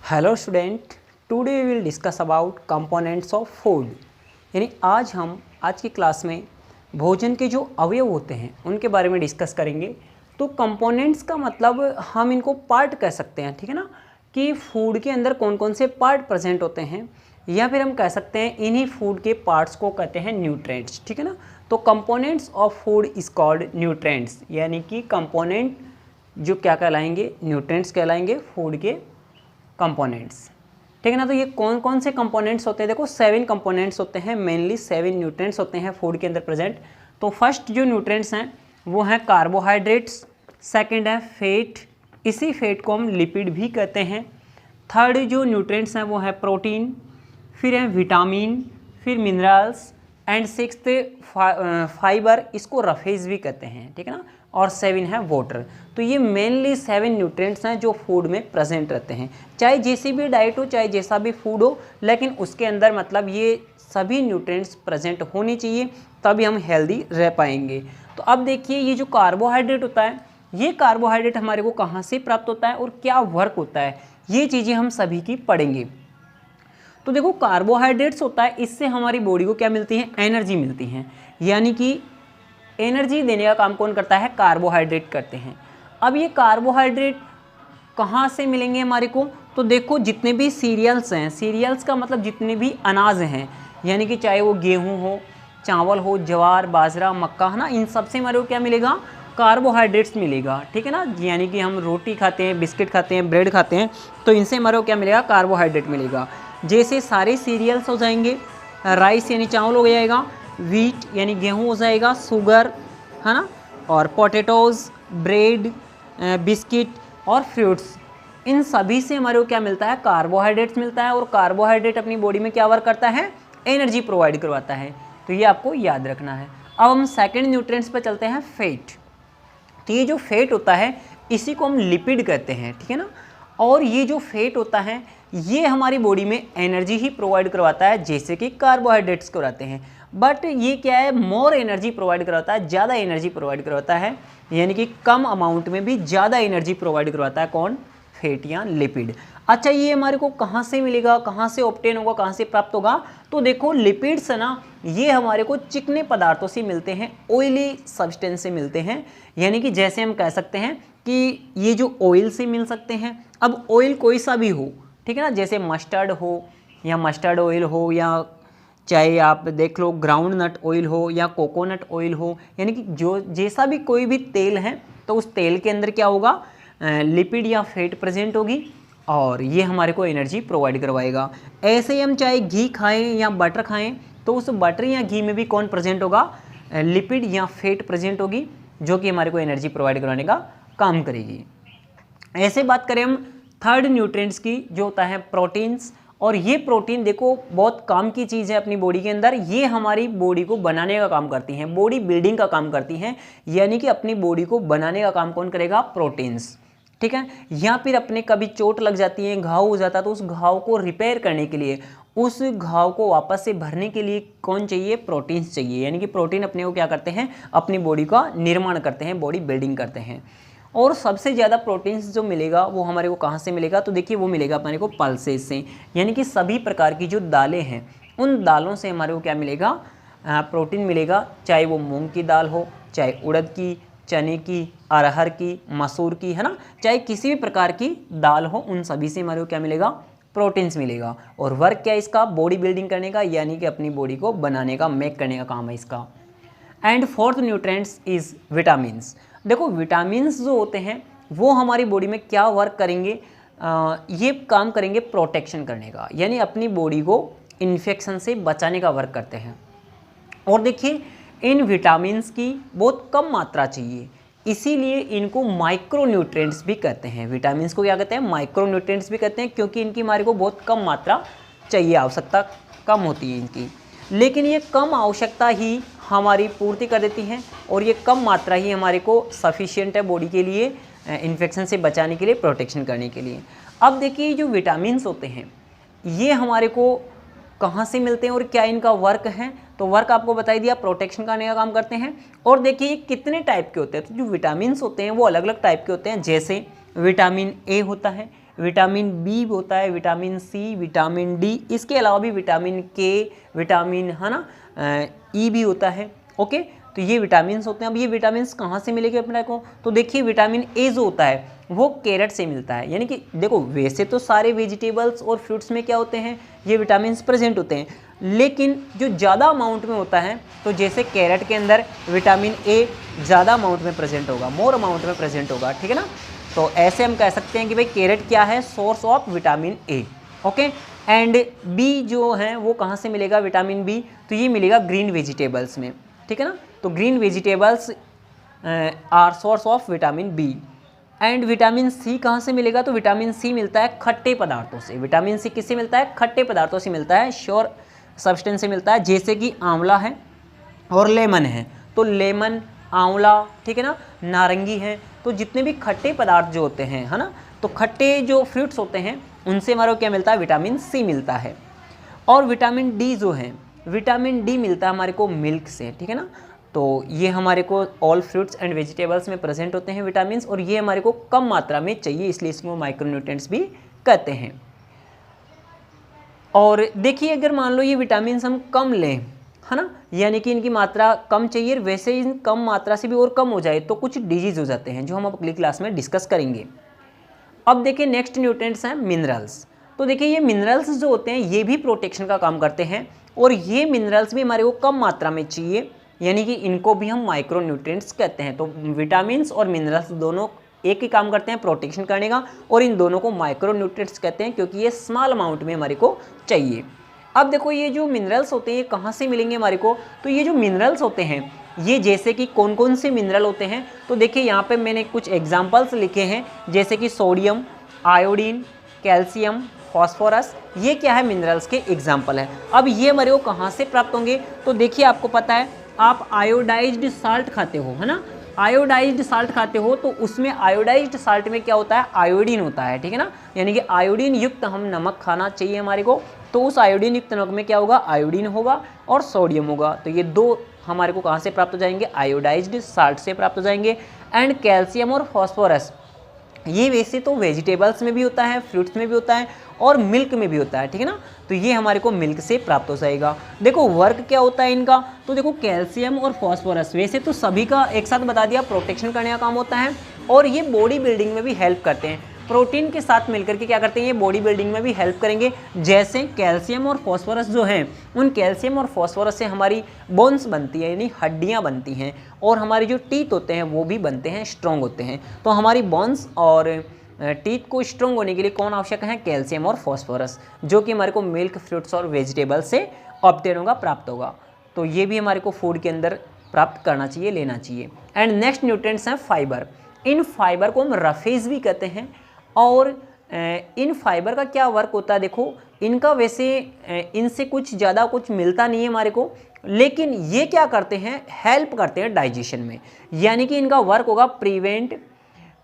Hello student, today we will discuss about components of food. यानी आज की class में भोजन के जो अवयव होते हैं उनके बारे में डिस्कस करेंगे। तो कंपोनेंट्स का मतलब हम इनको पार्ट कह सकते हैं, ठीक है ना, कि फूड के अंदर कौन कौन से पार्ट प्रेजेंट होते हैं, या फिर हम कह सकते हैं इन्हीं फूड के पार्ट्स को कहते हैं न्यूट्रिएंट्स, ठीक है ना। तो components of food is called nutrients, यानी कि कंपोनेंट जो क्या कहलाएंगे, न्यूट्रिएंट्स कहलाएंगे, फूड के कंपोनेंट्स, ठीक है ना। तो ये कौन कौन से कंपोनेंट्स होते हैं, देखो 7 कंपोनेंट्स होते हैं, मेनली 7 न्यूट्रिएंट्स होते हैं फूड के अंदर प्रेजेंट। तो फर्स्ट जो न्यूट्रिएंट्स हैं वो हैं कार्बोहाइड्रेट्स, सेकंड है फैट, इसी फैट को हम लिपिड भी कहते हैं। थर्ड जो न्यूट्रिएंट्स हैं वो है प्रोटीन, फिर है विटामिन, फिर मिनरल्स, एंड सिक्स्थ फाइबर, इसको रफेज भी कहते हैं, ठीक है ना। और 7 है वाटर। तो ये मेनली 7 न्यूट्रिएंट्स हैं जो फूड में प्रेजेंट रहते हैं, चाहे जैसी भी डाइट हो, चाहे जैसा भी फूड हो, लेकिन उसके अंदर मतलब ये सभी न्यूट्रिएंट्स प्रेजेंट होनी चाहिए, तभी हम हेल्दी रह पाएंगे। तो अब देखिए, ये जो कार्बोहाइड्रेट होता है, ये कार्बोहाइड्रेट हमारे को कहाँ से प्राप्त होता है और क्या वर्क होता है, ये चीज़ें हम सभी की पढ़ेंगे। तो देखो, कार्बोहाइड्रेट्स होता है, इससे हमारी बॉडी को क्या मिलती है, एनर्जी मिलती है। यानी कि एनर्जी देने का काम कौन करता है, कार्बोहाइड्रेट करते हैं। अब ये कार्बोहाइड्रेट कहाँ से मिलेंगे हमारे को, तो देखो जितने भी सीरियल्स हैं, सीरियल्स का मतलब जितने भी अनाज हैं, यानी कि चाहे वो गेहूँ हो, चावल हो, ज्वार, बाजरा, मक्का, है ना, इन सब से हमारे को क्या मिलेगा, कार्बोहाइड्रेट्स मिलेगा, ठीक है ना। यानी कि हम रोटी खाते हैं, बिस्किट खाते हैं, ब्रेड खाते हैं, तो इनसे हमारे को क्या मिलेगा, कार्बोहाइड्रेट मिलेगा। जैसे सारे सीरियल्स हो जाएंगे, राइस यानी चावल हो जाएगा, वीट यानी गेहूँ हो जाएगा, शुगर, है ना, और पोटैटोज़, ब्रेड, बिस्किट और फ्रूट्स, इन सभी से हमारे को क्या मिलता है, कार्बोहाइड्रेट्स मिलता है। और कार्बोहाइड्रेट अपनी बॉडी में क्या वर्क करता है, एनर्जी प्रोवाइड करवाता है। तो ये आपको याद रखना है। अब हम सेकंड न्यूट्रिएंट्स पर चलते हैं, फैट। तो ये जो फैट होता है इसी को हम लिपिड कहते हैं, ठीक है ना। और ये जो फैट होता है ये हमारी बॉडी में एनर्जी ही प्रोवाइड करवाता है, जैसे कि कार्बोहाइड्रेट्स करवाते हैं। बट ये क्या है, मोर एनर्जी प्रोवाइड करवाता है, ज़्यादा एनर्जी प्रोवाइड करवाता है, यानी कि कम अमाउंट में भी ज़्यादा एनर्जी प्रोवाइड करवाता है। कौन, फैट या लिपिड। अच्छा, ये हमारे को कहाँ से मिलेगा, कहाँ से ऑब्टेन होगा, कहाँ से प्राप्त होगा, तो देखो लिपिड्स है ना, ये हमारे को चिकने पदार्थों से मिलते हैं, ऑयली सब्सटेंस से मिलते हैं। यानी कि जैसे हम कह सकते हैं कि ये जो ऑयल से मिल सकते हैं। अब ऑयल कोई सा भी हो, ठीक है ना, जैसे मस्टर्ड हो या मस्टर्ड ऑयल हो, या चाहे आप देख लो ग्राउंड नट ऑयल हो या कोकोनट ऑयल हो, यानी कि जो जैसा भी कोई भी तेल है, तो उस तेल के अंदर क्या होगा, लिपिड या फैट प्रेजेंट होगी, और ये हमारे को एनर्जी प्रोवाइड करवाएगा। ऐसे ही हम चाहे घी खाएं या बटर खाएं, तो उस बटर या घी में भी कौन प्रेजेंट होगा, लिपिड या फैट प्रेजेंट होगी, जो कि हमारे को एनर्जी प्रोवाइड करवाने का काम करेगी। ऐसे बात करें हम थर्ड न्यूट्रिएंट्स की, जो होता है प्रोटीन्स। और ये प्रोटीन देखो बहुत काम की चीज़ है अपनी बॉडी के अंदर, ये हमारी बॉडी को बनाने का काम करती हैं, बॉडी बिल्डिंग का काम करती हैं। यानी कि अपनी बॉडी को बनाने का काम कौन करेगा, प्रोटीन्स, ठीक है। या फिर अपने कभी चोट लग जाती है, घाव हो जाता है, तो उस घाव को रिपेयर करने के लिए, उस घाव को वापस से भरने के लिए कौन चाहिए, प्रोटीन्स चाहिए। यानी कि प्रोटीन अपने को क्या करते हैं, अपनी बॉडी का निर्माण करते हैं, बॉडी बिल्डिंग करते हैं। और सबसे ज़्यादा प्रोटीन्स जो मिलेगा वो हमारे को कहाँ से मिलेगा, तो देखिए वो मिलेगा हमारे को पल्सेस से। यानी कि सभी प्रकार की जो दालें हैं, उन दालों से हमारे को क्या मिलेगा, प्रोटीन मिलेगा। चाहे वो मूंग की दाल हो, चाहे उड़द की, चने की, अरहर की, मसूर की, है ना, चाहे किसी भी प्रकार की दाल हो, उन सभी से हमारे को क्या मिलेगा, प्रोटीन्स मिलेगा। और वर्क क्या है इसका, बॉडी बिल्डिंग करने का, यानी कि अपनी बॉडी को बनाने का, मेक करने का काम है इसका। And fourth nutrients is vitamins. देखो विटामिन्स जो होते हैं वो हमारी बॉडी में क्या वर्क करेंगे, ये काम करेंगे प्रोटेक्शन करने का, यानी अपनी बॉडी को इन्फेक्शन से बचाने का वर्क करते हैं। और देखिए इन विटामिन्स की बहुत कम मात्रा चाहिए, इसीलिए इनको माइक्रो न्यूट्रिएंट्स भी कहते हैं। विटामिन्स को क्या कहते हैं, माइक्रो न्यूट्रिएंट्स भी कहते हैं, क्योंकि इनकी हमारे को बहुत कम मात्रा चाहिए, आवश्यकता कम होती है इनकी। लेकिन ये कम आवश्यकता ही हमारी पूर्ति कर देती हैं, और ये कम मात्रा ही हमारे को सफिशिएंट है बॉडी के लिए, इन्फेक्शन से बचाने के लिए, प्रोटेक्शन करने के लिए। अब देखिए जो विटामिन्स होते हैं ये हमारे को कहाँ से मिलते हैं और क्या इनका वर्क है, तो वर्क आपको बता ही दिया, प्रोटेक्शन करने का काम करते हैं। और देखिए ये कितने टाइप के होते हैं, तो जो विटामिन्स होते हैं वो अलग अलग टाइप के होते हैं। जैसे विटामिन ए होता है, विटामिन बी होता है, विटामिन सी, विटामिन डी, इसके अलावा भी विटामिन के, विटामिन है ना ई भी होता है। ओके, तो ये विटामिन होते हैं। अब ये विटामिन कहाँ से मिलेंगे अपने को, तो देखिए विटामिन ए जो होता है वो कैरेट से मिलता है। यानी कि देखो वैसे तो सारे वेजिटेबल्स और फ्रूट्स में क्या होते हैं, ये विटामिन प्रेजेंट होते हैं, लेकिन जो ज़्यादा अमाउंट में होता है, तो जैसे कैरेट के अंदर विटामिन ए ज़्यादा अमाउंट में प्रेजेंट होगा, मोर अमाउंट में प्रेजेंट होगा, ठीक है ना। तो ऐसे हम कह सकते हैं कि भाई कैरेट क्या है, source of vitamin A. Okay, and B जो है वो कहाँ से मिलेगा विटामिन बी, तो ये मिलेगा ग्रीन वेजिटेबल्स में, ठीक है ना। तो green vegetables are source of vitamin B. And vitamin C कहाँ से मिलेगा, तो विटामिन सी मिलता है खट्टे पदार्थों से। विटामिन सी किससे मिलता है, खट्टे पदार्थों से मिलता है, श्योर सब्सटेंस से मिलता है, जैसे कि आंवला है और लेमन है। तो लेमन, आंवला, ठीक है ना, नारंगी है, तो जितने भी खट्टे पदार्थ जो होते हैं, है ना, तो खट्टे जो फ्रूट्स होते हैं उनसे हमारे को क्या मिलता है, विटामिन सी मिलता है। और विटामिन डी जो है, विटामिन डी मिलता है हमारे को मिल्क से, ठीक है ना। तो ये हमारे को ऑल फ्रूट्स एंड वेजिटेबल्स में प्रेजेंट होते हैं विटामिन, और ये हमारे को कम मात्रा में चाहिए, इसलिए इसको माइक्रोन्यूट्रिएंट्स भी कहते हैं। और देखिए अगर मान लो ये विटामिन हम कम लें, है ना, यानी कि इनकी मात्रा कम चाहिए, वैसे इन कम मात्रा से भी और कम हो जाए तो कुछ डिजीज हो जाते हैं, जो हम अगली क्लास में डिस्कस करेंगे। अब देखिए नेक्स्ट न्यूट्रिएंट्स हैं मिनरल्स। तो देखिए ये मिनरल्स जो होते हैं ये भी प्रोटेक्शन का काम करते हैं, और ये मिनरल्स भी हमारे को कम मात्रा में चाहिए, यानी कि इनको भी हम माइक्रो न्यूट्रिएंट्स कहते हैं। तो विटामिन्स और मिनरल्स दोनों एक ही काम करते हैं, प्रोटेक्शन करने का, और इन दोनों को माइक्रो न्यूट्रिएंट्स कहते हैं, क्योंकि ये स्मॉल अमाउंट में हमारे को चाहिए। अब देखो ये जो मिनरल्स होते हैं ये कहाँ से मिलेंगे हमारे को, तो ये जो मिनरल्स होते हैं ये जैसे कि कौन कौन से मिनरल होते हैं, तो देखिए यहाँ पे मैंने कुछ एग्जांपल्स लिखे हैं, जैसे कि सोडियम, आयोडीन, कैल्शियम, फॉस्फोरस, ये क्या है मिनरल्स के एग्जाम्पल है। अब ये हमारे को कहाँ से प्राप्त होंगे, तो देखिए आपको पता है आप आयोडाइज्ड साल्ट खाते हो, है ना, आयोडाइज्ड साल्ट खाते हो, तो उसमें आयोडाइज्ड साल्ट में क्या होता है, आयोडीन होता है, ठीक है ना। यानी कि आयोडीन युक्त हम नमक खाना चाहिए हमारे को, तो उस आयोडीन युक्त नमक में क्या होगा, आयोडीन होगा और सोडियम होगा। तो ये दो हमारे को कहाँ से प्राप्त हो जाएंगे, आयोडाइज्ड साल्ट से प्राप्त हो जाएंगे। एंड कैल्शियम और फॉस्फोरस ये वैसे तो वेजिटेबल्स में भी होता है, फ्रूट्स में भी होता है और मिल्क में भी होता है, ठीक है ना। तो ये हमारे को मिल्क से प्राप्त हो जाएगा। देखो वर्क क्या होता है इनका, तो देखो कैल्शियम और फॉस्फोरस वैसे तो सभी का एक साथ बता दिया, प्रोटेक्शन करने का काम होता है, और ये बॉडी बिल्डिंग में भी हेल्प करते हैं। प्रोटीन के साथ मिलकर के क्या करते हैं, ये बॉडी बिल्डिंग में भी हेल्प करेंगे। जैसे कैल्शियम और फॉस्फोरस जो हैं, उन कैल्शियम और फॉस्फोरस से हमारी बोन्स बनती है, यानी हड्डियां बनती हैं, और हमारे जो टीथ होते हैं वो भी बनते हैं, स्ट्रॉन्ग होते हैं। तो हमारी बोन्स और टीथ को स्ट्रॉन्ग होने के लिए कौन आवश्यक है, कैल्शियम और फॉस्फोरस, जो कि हमारे को मिल्क, फ्रूट्स और वेजिटेबल्स से ऑब्टेन होगा, प्राप्त होगा। तो ये भी हमारे को फूड के अंदर प्राप्त करना चाहिए, लेना चाहिए। एंड नेक्स्ट न्यूट्रिएंट्स हैं फाइबर। इन फाइबर को हम रफेज भी कहते हैं, और इन फाइबर का क्या वर्क होता है, देखो इनका वैसे इनसे कुछ ज़्यादा कुछ मिलता नहीं है हमारे को, लेकिन ये क्या करते हैं, हेल्प करते हैं डाइजेशन में। यानी कि इनका वर्क होगा प्रिवेंट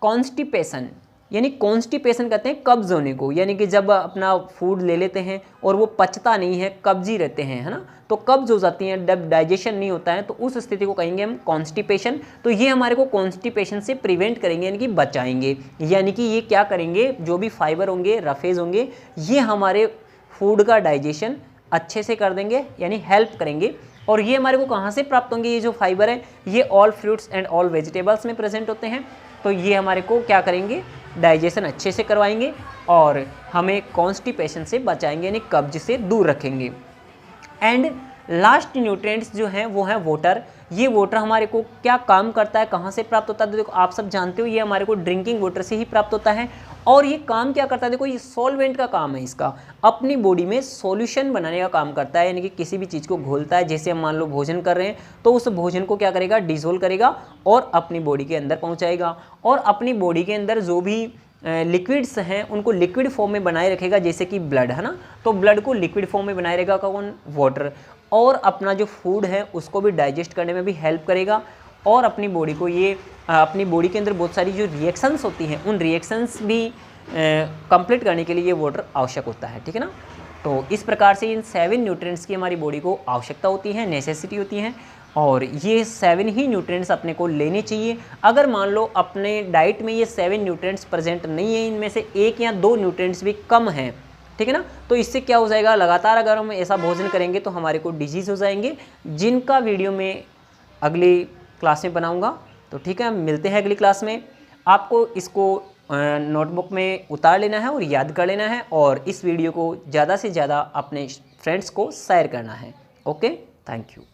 कॉन्स्टिपेशन, यानी कॉन्स्टिपेशन कहते हैं कब्ज होने को, यानी कि जब अपना फूड ले लेते हैं और वो पचता नहीं है, कब्जी रहते हैं, है ना, तो कब्ज हो जाती हैं, जब डाइजेशन नहीं होता है, तो उस स्थिति को कहेंगे हम कॉन्स्टिपेशन। तो ये हमारे को कॉन्स्टिपेशन से प्रिवेंट करेंगे, यानी कि बचाएंगे। यानी कि ये क्या करेंगे, जो भी फाइबर होंगे, रफेज होंगे, ये हमारे फूड का डाइजेशन अच्छे से कर देंगे, यानी हेल्प करेंगे। और ये हमारे को कहाँ से प्राप्त होंगे, ये जो फाइबर है ये all fruits and all vegetables में प्रेजेंट होते हैं। तो ये हमारे को क्या करेंगे, डाइजेशन अच्छे से करवाएंगे और हमें कॉन्स्टिपेशन से बचाएंगे, यानी कब्ज से दूर रखेंगे। एंड लास्ट न्यूट्रिएंट्स जो हैं वो हैं वाटर। ये वाटर हमारे को क्या काम करता है, कहाँ से प्राप्त होता है, देखो आप सब जानते हो ये हमारे को ड्रिंकिंग वाटर से ही प्राप्त होता है। और ये काम क्या करता है, देखो ये सॉल्वेंट का काम है, इसका अपनी बॉडी में सॉल्यूशन बनाने का काम करता है, यानी कि किसी भी चीज़ को घोलता है। जैसे हम मान लो भोजन कर रहे हैं तो उस भोजन को क्या करेगा, डिसोल्व करेगा और अपनी बॉडी के अंदर पहुँचाएगा, और अपनी बॉडी के अंदर जो भी लिक्विड्स हैं उनको लिक्विड फॉर्म में बनाए रखेगा, जैसे कि ब्लड है ना, तो ब्लड को लिक्विड फॉर्म में बनाए रहेगा कौन, वाटर। और अपना जो फूड है उसको भी डाइजेस्ट करने में भी हेल्प करेगा, और अपनी बॉडी को ये अपनी बॉडी के अंदर बहुत सारी जो रिएक्शंस होती हैं उन रिएक्शंस भी कंप्लीट करने के लिए ये वाटर आवश्यक होता है, ठीक है ना। तो इस प्रकार से इन 7 न्यूट्रिएंट्स की हमारी बॉडी को आवश्यकता होती है, नेसेसिटी होती है। और ये 7 ही न्यूट्रिएंट्स अपने को लेने चाहिए। अगर मान लो अपने डाइट में ये 7 न्यूट्रिएंट्स प्रेजेंट नहीं है, इनमें से 1 या 2 न्यूट्रिएंट्स भी कम हैं, ठीक है ना, तो इससे क्या हो जाएगा, लगातार अगर हम ऐसा भोजन करेंगे तो हमारे को डिजीज़ हो जाएंगे, जिनका वीडियो मैं अगली क्लास में बनाऊंगा। तो ठीक है, मिलते हैं अगली क्लास में। आपको इसको नोटबुक में उतार लेना है और याद कर लेना है, और इस वीडियो को ज़्यादा से ज़्यादा अपने फ्रेंड्स को शेयर करना है। Okay, thank you.